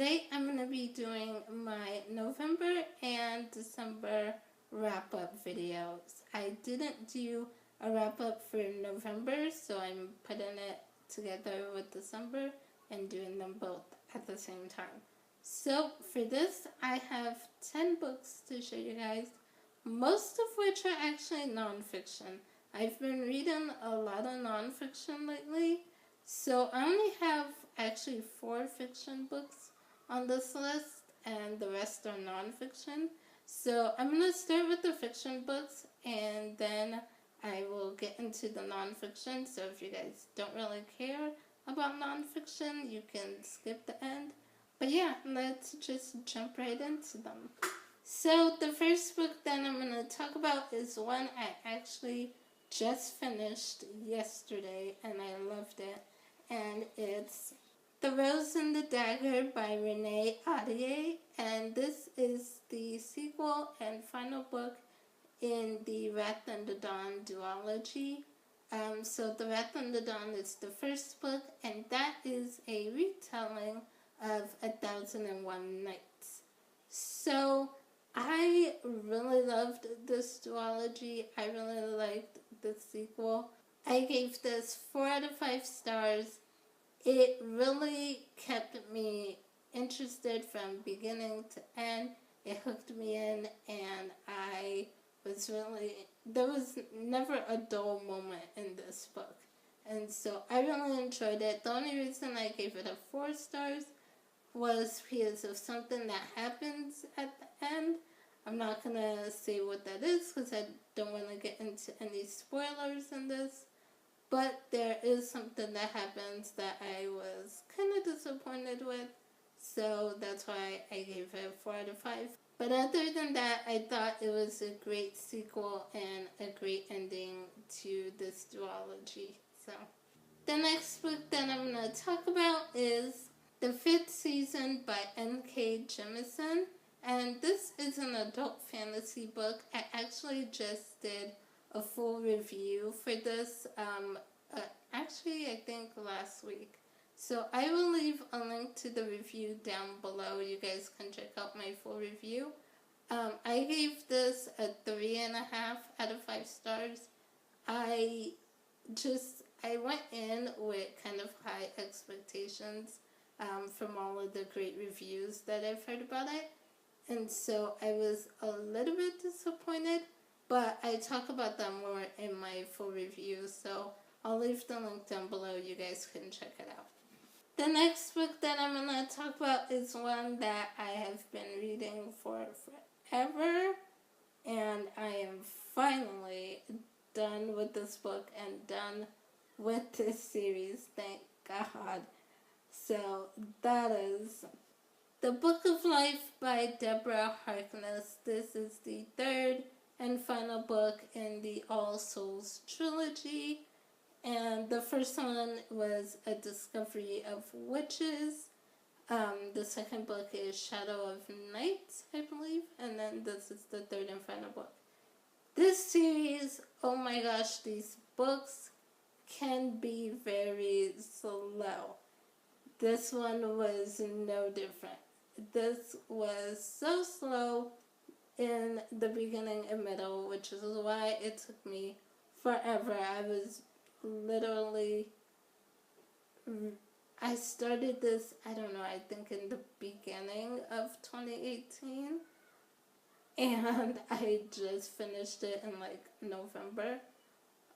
today I'm going to be doing my November and December wrap-up videos. I didn't do a wrap-up for November, so I'm putting it together with December and doing them both at the same time. So for this, I have 10 books to show you guys, most of which are actually nonfiction. I've been reading a lot of nonfiction lately, so I only have actually 4 fiction books on this list, and the rest are nonfiction. So I'm going to start with the fiction books, and then I will get into the nonfiction. So if you guys don't really care about nonfiction, you can skip the end. But yeah, let's just jump right into them. So the first book that I'm going to talk about is one I actually just finished yesterday, and I loved it. And it's The Rose and the Dagger by Renee Ahdieh, and this is the sequel and final book in the Wrath and the Dawn duology. So The Wrath and the Dawn is the first book, and that is a retelling of 1001 Nights. So I really loved this duology. I really liked the sequel. I gave this 4 out of 5 stars. It really kept me interested from beginning to end. It hooked me in, and I was there was never a dull moment in this book. And so I really enjoyed it. The only reason I gave it a 4 stars was because of something that happens at the end. I'm not going to say what that is because I don't want to get into any spoilers in this. But there is something that happens that I was kind of disappointed with. So that's why I gave it 4 out of 5. But other than that, I thought it was a great sequel and a great ending to this duology. So the next book that I'm going to talk about is The Fifth Season by N.K. Jemisin. And this is an adult fantasy book. I actually just did a full review for this, actually I think last week. So I will leave a link to the review down below. You guys can check out my full review. I gave this a 3.5 out of 5 stars. I went in with kind of high expectations from all of the great reviews that I've heard about it. And so I was a little bit disappointed, but I talk about that more in my full review, so I'll leave the link down below. You guys can check it out. The next book that I'm going to talk about is one that I have been reading for forever, and I am finally done with this book and done with this series, thank God. So that is The Book of Life by Deborah Harkness. This is the 3rd and final book in the All Souls trilogy. And the first one was A Discovery of Witches. The second book is Shadow of Night, I believe. And then this is the 3rd and final book. This series, oh my gosh, these books can be very slow. This one was no different. This was so slow in the beginning and middle, which is why it took me forever. I started this, I don't know, I think in the beginning of 2018, and I just finished it in like November.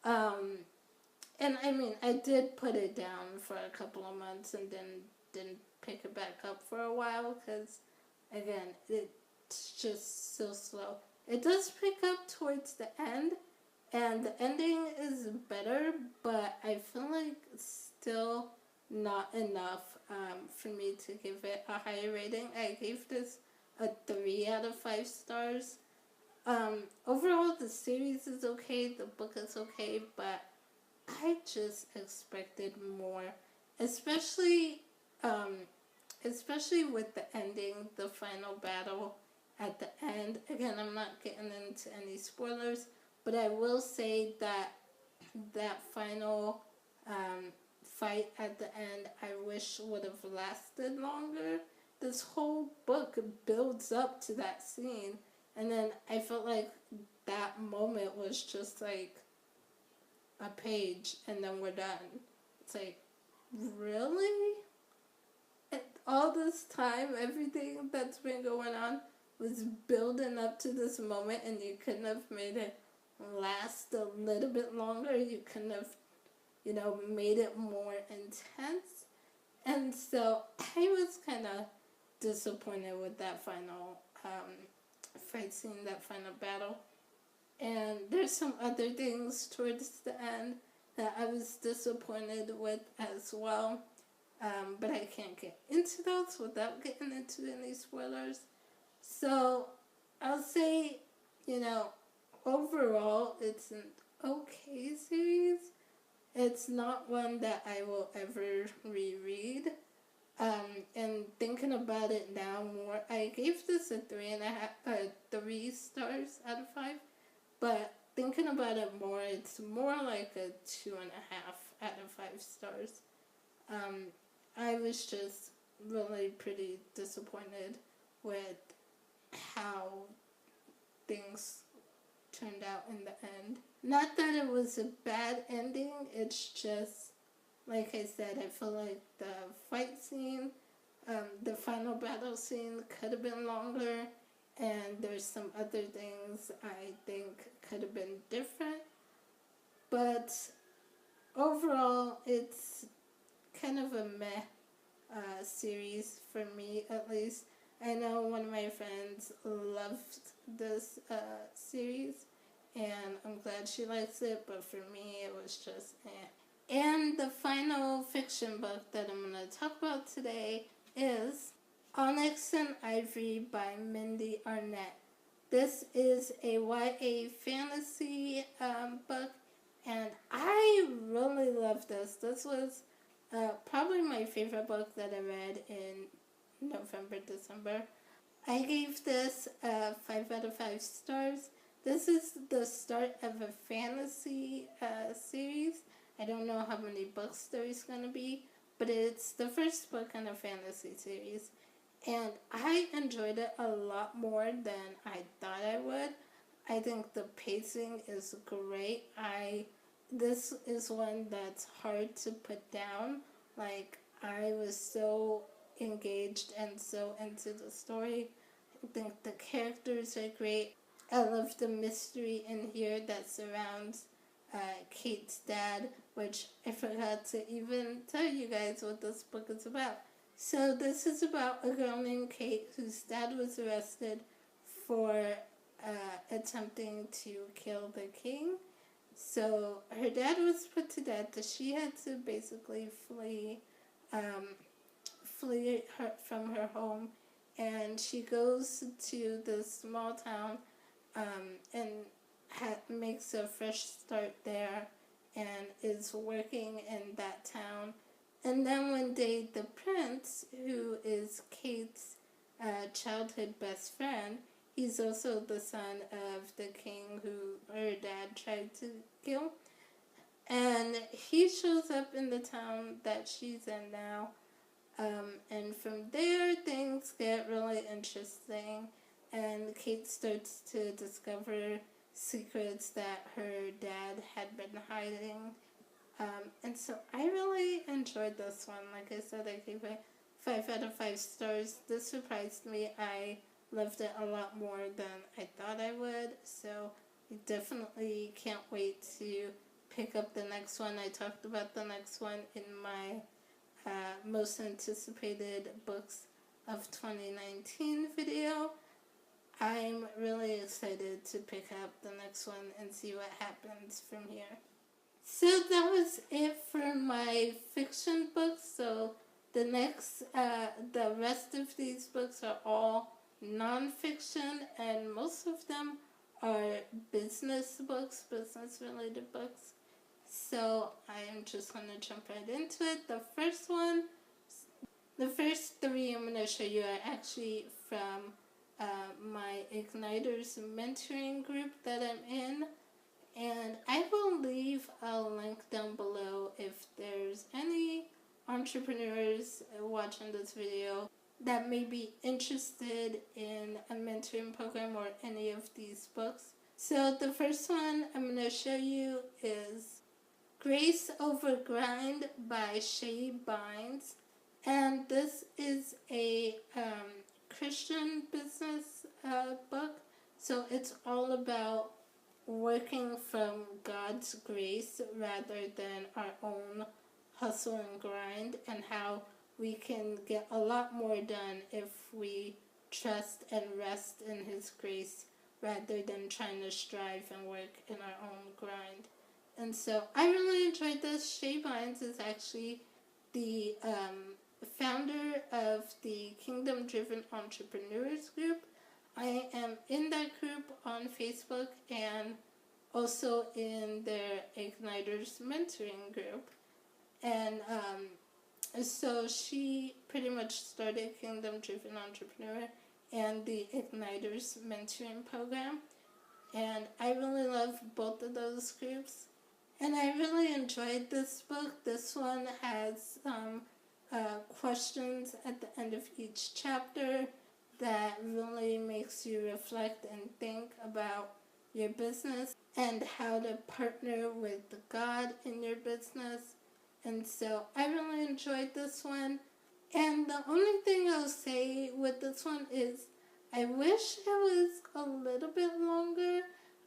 And I mean, I did put it down for a couple of months and then didn't pick it back up for a while because, again, it's just so slow. It does pick up towards the end, and the ending is better, but I feel like it's still not enough for me to give it a higher rating. I gave this a 3 out of 5 stars. Overall, the series is okay, the book is okay, but I just expected more, especially with the ending, the final battle at the end. Again, I'm not getting into any spoilers, but I will say that that final fight at the end, I wish would have lasted longer. The this whole book builds up to that scene, and then I felt like that moment was just like a page and then we're done. It's like, really? And all this time, everything that's been going on was building up to this moment, and you couldn't have made it last a little bit longer. You couldn't have, made it more intense. And so I was kind of disappointed with that final fight scene, that final battle. And there's some other things towards the end that I was disappointed with as well. But I can't get into those without getting into any spoilers. So I'll say, overall it's an okay series. It's not one that I will ever reread. And thinking about it now more, I gave this a 3 stars out of 5. But thinking about it more, it's more like a 2.5 out of 5 stars. I was just really pretty disappointed with how things turned out in the end. Not that it was a bad ending, it's just, like I said, I feel like the fight scene, the final battle scene could have been longer, and there's some other things I think could have been different. But overall, it's kind of a meh series for me, at least. I know one of my friends loved this series, and I'm glad she likes it, but for me it was just eh. And the final fiction book that I'm going to talk about today is Onyx and Ivory by Mindy Arnett. This is a YA fantasy book, and I really love this. This was probably my favorite book that I read in November, December. I gave this 5 out of 5 stars. This is the start of a fantasy series. I don't know how many books there's going to be, but it's the first book in a fantasy series. And I enjoyed it a lot more than I thought I would. I think the pacing is great. This is one that's hard to put down. Like, I was so engaged and so into the story. I think the characters are great. I love the mystery in here that surrounds Kate's dad, which I forgot to even tell you guys what this book is about. So this is about a girl named Kate whose dad was arrested for attempting to kill the king. So her dad was put to death, so she had to basically flee from her home, and she goes to this small town and makes a fresh start there and is working in that town. And then one day the prince, who is Kate's childhood best friend, he's also the son of the king who her dad tried to kill. And he shows up in the town that she's in now. And from there, things get really interesting. And Kate starts to discover secrets that her dad had been hiding. And so I really enjoyed this one. Like I said, I gave it 5 out of 5 stars. This surprised me. I loved it a lot more than I thought I would. So I definitely can't wait to pick up the next one. I talked about the next one in my most anticipated books of 2019 video. I'm really excited to pick up the next one and see what happens from here. So that was it for my fiction books. So the rest of these books are all non-fiction, and most of them are business books, business-related books. So I'm just going to jump right into it. The first 3 I'm going to show you are actually from my Igniters mentoring group that I'm in. And I will leave a link down below if there's any entrepreneurs watching this video that may be interested in a mentoring program or any of these books. So the first one I'm going to show you is Grace Over Grind by Shay Bynes. And this is a Christian business book. So it's all about working from God's grace rather than our own hustle and grind, and how we can get a lot more done if we trust and rest in His grace rather than trying to strive and work in our own grind. And so I really enjoyed this. Shay Bynes is actually the founder of the Kingdom Driven Entrepreneurs group. I am in that group on Facebook and also in their Igniters mentoring group. And so she pretty much started Kingdom Driven Entrepreneur and the Igniters mentoring program. And I really love both of those groups. And I really enjoyed this book. This one has questions at the end of each chapter that really makes you reflect and think about your business and how to partner with God in your business. And so I really enjoyed this one. And the only thing I'll say with this one is I wish it was a little bit longer.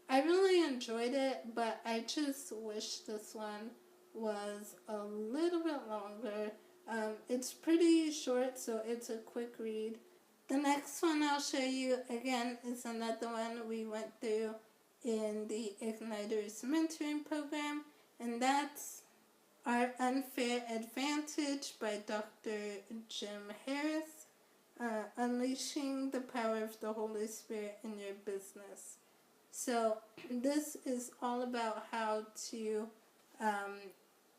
I really enjoyed it, but I just wish this one was a little bit longer. It's pretty short, so it's a quick read. The next one I'll show you, again, is another one we went through in the Igniters mentoring program, and that's Our Unfair Advantage by Dr. Jim Harris, Unleashing the Power of the Holy Spirit in Your Business. So this is all about how to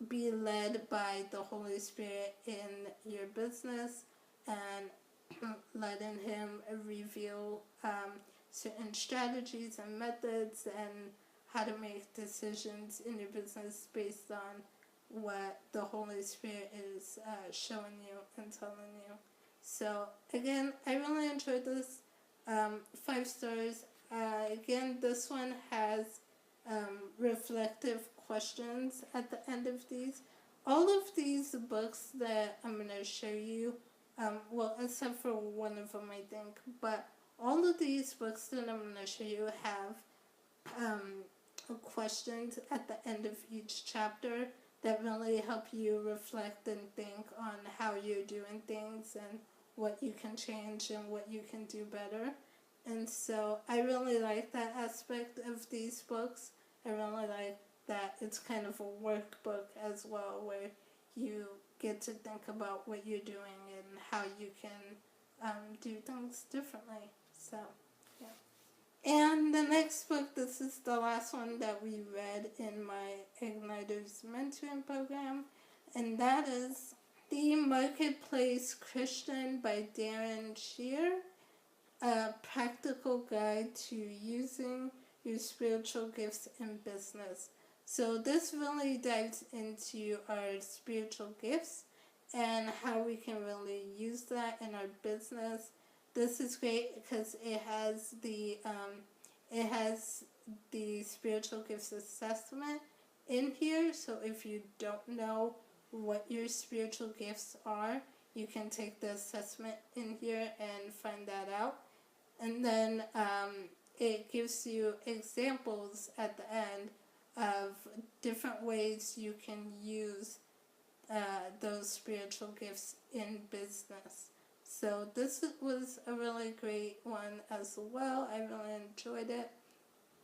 be led by the Holy Spirit in your business and letting Him reveal certain strategies and methods and how to make decisions in your business based on what the Holy Spirit is showing you and telling you. So again, I really enjoyed this. 5 stars. Again, this one has reflective questions at the end of these. All of these books that I'm going to show you, well, except for one of them, I think, but all of these books that I'm going to show you have questions at the end of each chapter that really help you reflect and think on how you're doing things and what you can change and what you can do better. And so I really like that aspect of these books. I really like that it's kind of a workbook as well, where you get to think about what you're doing and how you can do things differently. So, yeah. And the next book, this is the last one that we read in my Igniters mentoring program, and that is The Marketplace Christian by Darren Shear. A practical guide to using your spiritual gifts in business. So this really dives into our spiritual gifts and how we can really use that in our business. This is great because it has the spiritual gifts assessment in here. So if you don't know what your spiritual gifts are, you can take the assessment in here and find that out. And then it gives you examples at the end of different ways you can use those spiritual gifts in business. So this was a really great one as well. I really enjoyed it.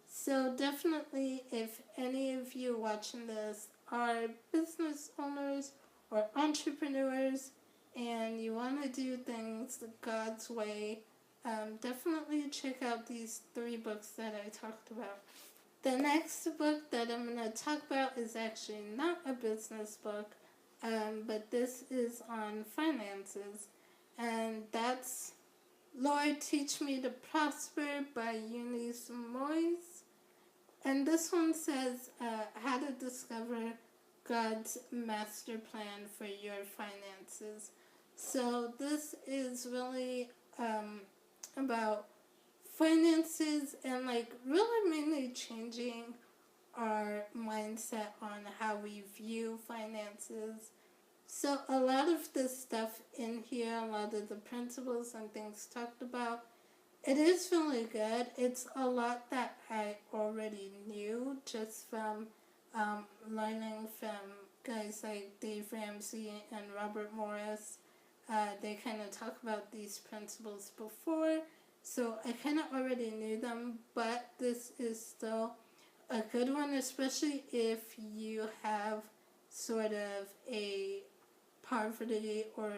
So definitely, if any of you watching this are business owners or entrepreneurs and you want to do things God's way, definitely check out these 3 books that I talked about. The next book that I'm going to talk about is actually not a business book, but this is on finances, and that's Lord Teach Me to Prosper by Eunice Moyes. And this one says how to discover God's master plan for your finances. So this is really about finances and like really mainly changing our mindset on how we view finances. So a lot of the stuff in here, a lot of the principles and things talked about, it is really good. It's a lot that I already knew just from learning from guys like Dave Ramsey and Robert Morris. They kind of talk about these principles before, so I kind of already knew them, but this is still a good one, especially if you have sort of a poverty or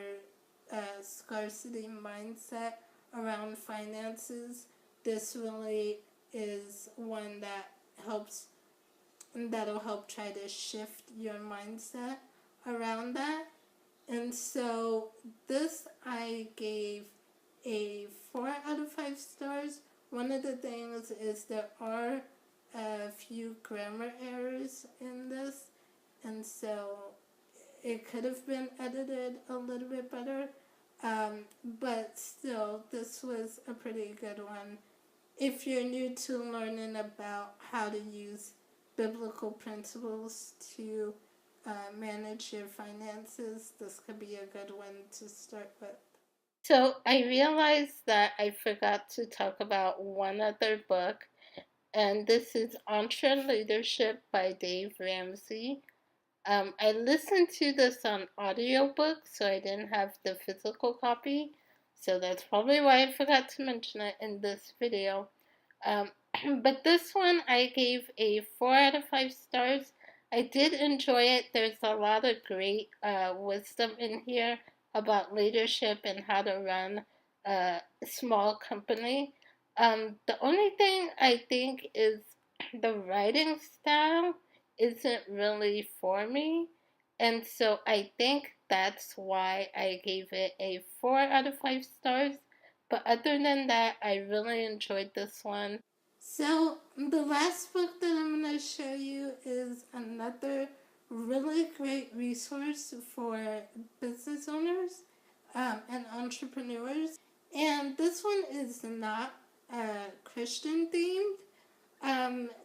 scarcity mindset around finances. This really is one that that'll help try to shift your mindset around that. And so this I gave a 4 out of 5 stars. One of the things is there are a few grammar errors in this, and so it could have been edited a little bit better, but still, this was a pretty good one. If you're new to learning about how to use biblical principles to manage your finances, this could be a good one to start with. So I realized that I forgot to talk about one other book, and this is Entre Leadership by Dave Ramsey. I listened to this on audiobook, so I didn't have the physical copy. So that's probably why I forgot to mention it in this video. Um, but this one I gave a 4 out of 5 stars. I did enjoy it. There's a lot of great wisdom in here about leadership and how to run a small company. The only thing I think is the writing style isn't really for me. And so I think that's why I gave it a 4 out of 5 stars. But other than that, I really enjoyed this one. So, the last book that I'm going to show you is another really great resource for business owners and entrepreneurs. And this one is not Christian themed.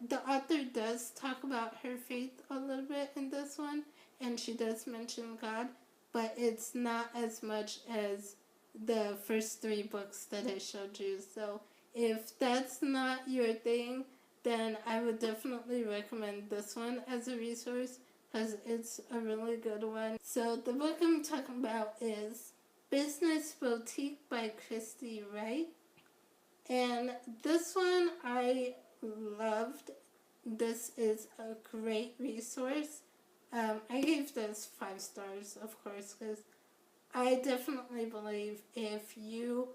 The author does talk about her faith a little bit in this one, and she does mention God, but it's not as much as the first 3 books that I showed you. So if that's not your thing, then I would definitely recommend this one as a resource because it's a really good one. So the book I'm talking about is Business Boutique by Christy Wright. And this one I loved. This is a great resource. I gave this 5 stars, of course, because I definitely believe if you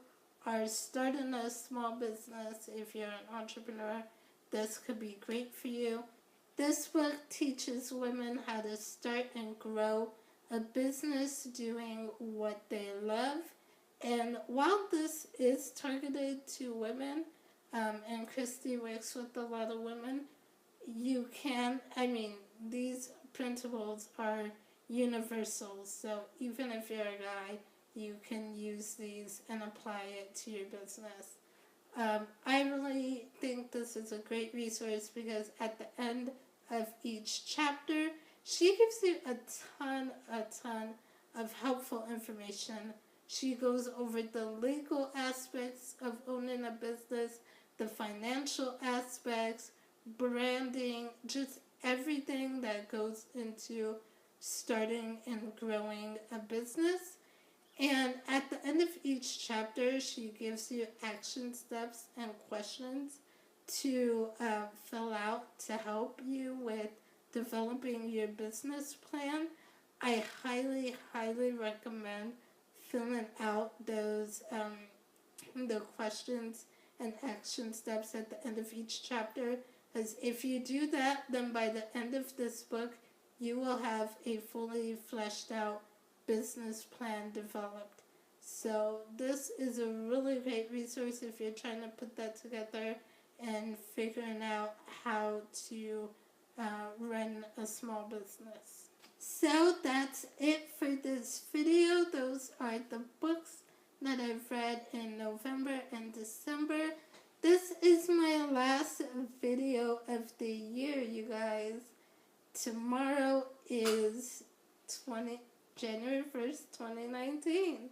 are starting a small business, if you're an entrepreneur, this could be great for you. This book teaches women how to start and grow a business doing what they love. And while this is targeted to women, and Christy works with a lot of women, these principles are universal. So even if you're a guy, you can use these and apply it to your business. I really think this is a great resource because at the end of each chapter, she gives you a ton of helpful information. She goes over the legal aspects of owning a business, the financial aspects, branding, just everything that goes into starting and growing a business. And at the end of each chapter, she gives you action steps and questions to fill out to help you with developing your business plan. I highly recommend filling out those the questions and action steps at the end of each chapter, because if you do that, then by the end of this book, you will have a fully fleshed out business plan developed. So this is a really great resource if you're trying to put that together and figuring out how to run a small business. So that's it for this video. Those are the books that I've read in November and December. This is my last video of the year, you guys. Tomorrow is January 1st, 2019.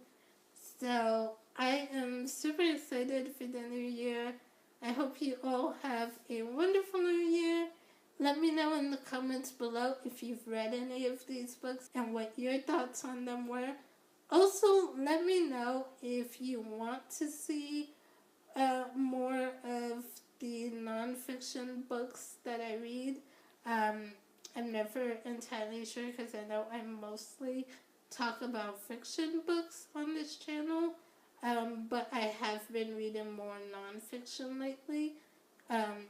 So I am super excited for the new year. I hope you all have a wonderful new year. Let me know in the comments below if you've read any of these books and what your thoughts on them were. Also, let me know if you want to see more of the nonfiction books that I read. I'm never entirely sure because I know I mostly talk about fiction books on this channel, but I have been reading more nonfiction lately,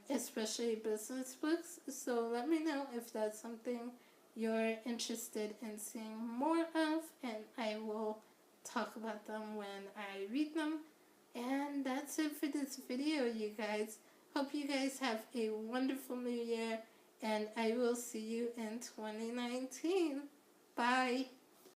especially business books. So let me know if that's something you're interested in seeing more of, and I will talk about them when I read them. And that's it for this video, you guys. Hope you guys have a wonderful new year, and I will see you in 2019. Bye.